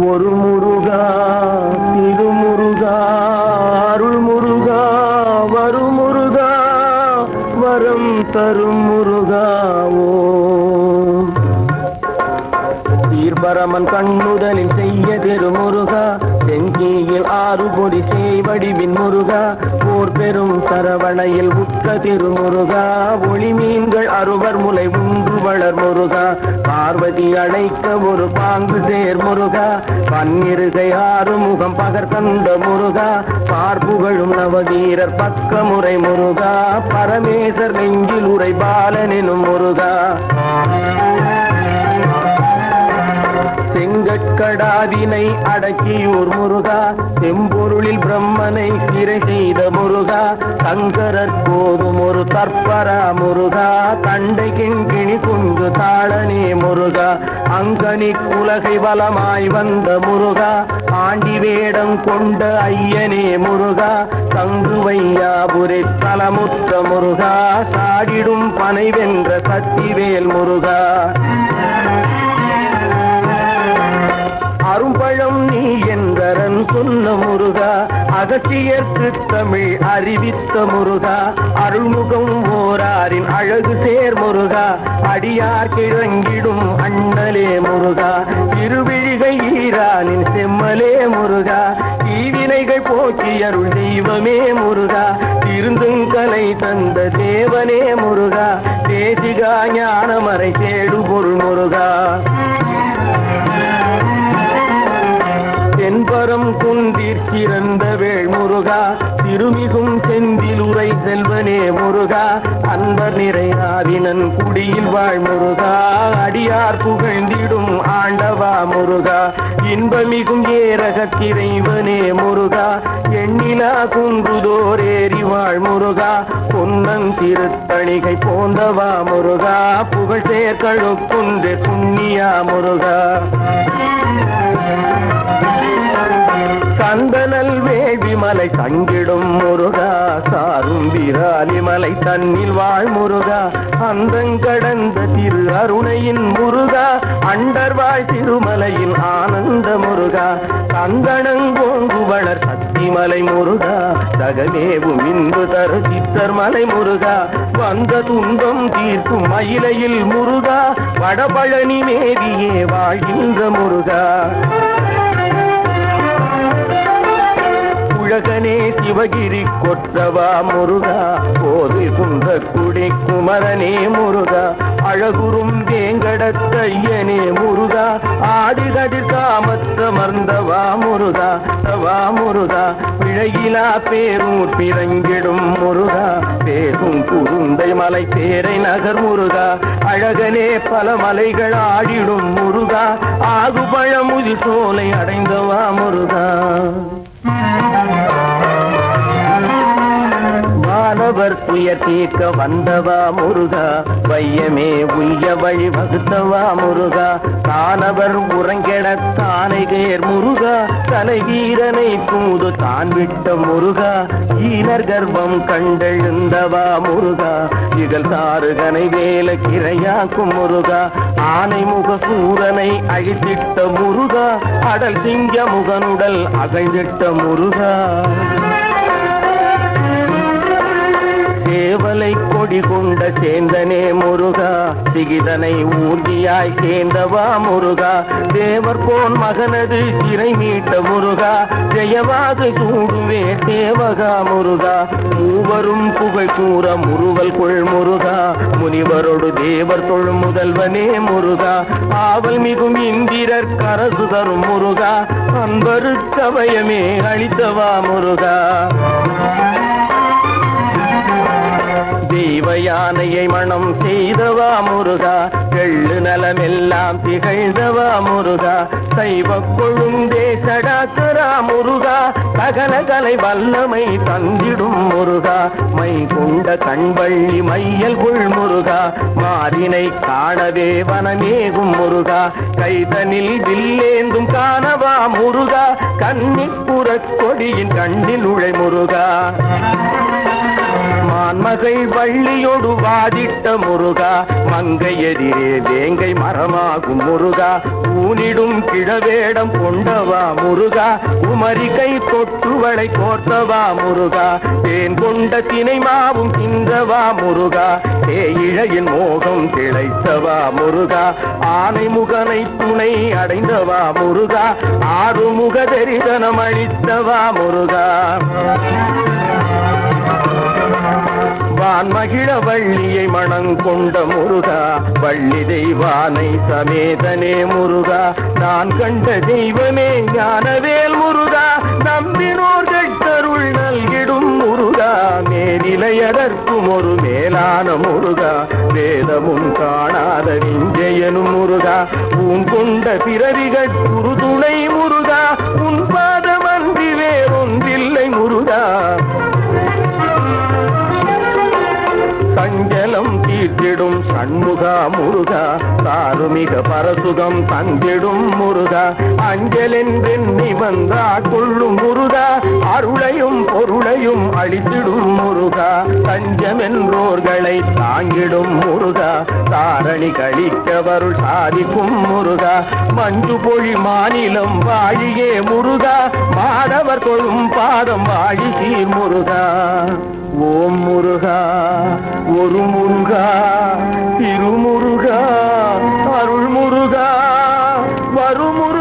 ஒரு முருகா திருமுருகா அருள் முருகா வரும் முருகா வரம் தரும் முருகாவோ சீர்பரமன் கண்ணுதலில் செய்ய திருமுருகா செங்கீயில் ஆறுபொடி செய்வடிவின் முருகா போர் பெரும் சரவணையில் உற்ற திருமுருகா ஒளி மீன்கள் அறுவர் முலை உண்டு வளர் முருகா பார்வதி அழைக்க ஒரு பாங்கு சேர் முருகா பன்னிருகை ஆறுமுகம் பகர் கண்ட முருகா பார்ப்புகழும் நவவீரர் பக்க முறை முருகா பரமேசர் நெஞ்சில் உரை பாலனெனும் முருகா செங்கட்கடாதினை அடக்கியூர் முருகா செம்பொருளில் பிரம்மனை சிறை செய்த முருகா சங்கரர் போதும் ஒரு தற்பரா முருகா தண்டை கிண்கிணி குண்டு தாளனே முருகா அங்கனி உலகை வலமாய் வந்த முருகா ஆண்டி வேடம் கொண்ட ஐயனே முருகா தங்குவையாபுரை தலமுத்த முருகா சாடிடும் பனை வென்ற சத்திவேல் முருகா அரும்பழம் நீ என்றரன் சொன்ன முருகா அகத்தியர்க்கு தமிழ் அறிவித்த முருகா அருள்முகம் ஓராரின் அழகு சேர் முருகா அடியார் கிழங்கிடும் அண்ணலே முருகா திருவிழிகை ஈரானின் செம்மலே முருகா தீவினைகள் போக்கி அருள் தெய்வமே முருகா திருந்துங்கலை தந்த தேவனே முருகா தேசிகா ஞானமறை தேடு பொருள் முருகா தென்பரம் குந்தீர் சிறந்த வேள் முருகா திருமிகும் செந்தில் உரை செல்வனே முருகா அன்பர் நிறையாவினன் குடியில் வாழ் முருகா அடியார் புகழ்ந்திடும் ஆண்டவா முருகா இன்பமிகும் ஏரகத்திரைவனே முருகா எண்ணிலா குன்றுதோர் ஏறி வாழ் முருகா பொன்னன் திருத்தணிகை போந்தவா முருகா புகழ் சேர்க்கழுக்குன்று புண்ணியா முருகா கந்தனல் வேள்வி மலை தங்கிடும் முருகா சாரும் விராலி மலை தன்னில் வாழ் முருகா அந்தங்கடந்த திரு அருணையின் முருகா அண்டர் வாழ் திருமலையின் ஆனந்த முருகா கந்தனங்கோங்கு வளர் சக்திமலை முருகா தகமேவும் இன்பு தரு சித்தர் மலை முருகா வந்த துன்பம் தீர்க்கும் மயிலையில் முருகா வடபழனி மேவியே வாழ்கின்ற முருகா உலகனே சிவகிரி கொற்றவா முருகா போது குந்த குடி குமரனே முருகா அழகுறும் வேங்கடத்தையனே முருகா ஆதிகதிர் காமத்த மர்ந்தவா முருகா தவா முருகா பிழையிலா பேரூர் பிறங்கிடும் முருகா பேசும் குருந்தை மலை பேரை நகர் முருகா அழகனே பல மலைகள் ஆடிடும் முருகா ஆகுபழமுதி சோலை அடைந்தவா முருகா மாணவர் துயர் தீர்க்க வந்தவா முருகா வையமே உய்ய வழி வகுத்தவா முருகா தானவர் உறங்கெடத் தானைகேர் முருகா தலைவீரனை தூது தான் விட்ட முருகா ஈனர் கர்ப்பம் கண்டெழுந்தவா முருகா இகழ் தாருகனை வேல கிரையாக்கும் முருகா ஆனை முக சூரனை அழித்திட்ட முருகா அடல் சிங்க முகனுடல் அகழ்ந்திட்ட முருகா சேவலை கொடி கொண்ட சேந்தனே முருகா சிகிதனை ஊர்தியாய் சேர்ந்தவா முருகா தேவர் போன் மகனது சிறை மீட்ட முருகா ஜெயவாது சூடுவே தேவகா முருகா மூவரும் புகழ் கூற முறுவல் கொள் முருகா முனிவரோடு தேவர் தொழ் முதல்வனே முருகா ஆவல் மிகும் இந்திரர் கரசு தரும் முருகா அன்பருக்கவயமே அளித்தவா முருகா தெய்வ யானையை மனம் செய்தவா முருகா எள்ளு நலமெல்லாம் திகழ்ந்தவா முருகா சைவ கொழுந்தே சடாக்கரா முருகா சகல கலை வல்லமை தந்திடும் முருகா மை கொண்ட கண்வள்ளி மையல் புள் முருகா மாறினை காணவே வனமேகும் முருகா கைதனில் வில்லேந்தும் காணவா முருகா கன்னிப்புறக் கொடியின் கண்ணில் உழை முருகா மான்மகள் வள்ளியொடு வாதிட்ட முருகா மங்கை எதிரே வேங்கை மரமாகும் முருகா ஊனிடும் கிழவேடம் கொண்டவா முருகா குமரி கை தொட்டுவளை கோர்த்தவா முருகா தேன் கொண்ட தினை மாவும் தின்றவா முருகா தேயிழையின் மோகம் திளைத்தவா முருகா ஆனை முகனை துணை அடைந்தவா முருகா ஆறுமுக தரிசனம் அளித்தவா முருகா வான்மகிழ வள்ளியை மணங்கொண்ட முருகா வள்ளி தெய்வானை சமேதனே முருகா நான் கண்ட தெய்வமே ஞானவேல் முருகா நம்பினோர் கட்டருள் நல்கிடும் முருகா மேனிலையதற்கும் ஒரு மேலான முருகா வேதமும் காணாத விஞ்சயனும் முருகா உன் கொண்ட பிறவிகள் குருதுணை முருகா உன் பாதமன்றி வேறொன்றில்லை முருகா சஞ்சலம் தீர்த்திடும் சண்முகா முருகா சாருமிக பரசுகம் தந்திடும் முருகா அஞ்சலென்றெண்ணி வந்தா கொள்ளும் முருகா அருளையும் பொருளையும் அளித்திடும் முருகா தஞ்சமென்றோர்களை தாங்கிடும் முருகா தாரணி கழிக்கவருள் சாதிக்கும் முருகா மஞ்சு பொழி மாநிலம் வாழியே முருகா மாதவர் கொள்ளும் பாதம் வாழி சீர் முருகா ஓம் முருகா ஒரு முருகா திருமுருகா அருள் முருகா வருமுருகா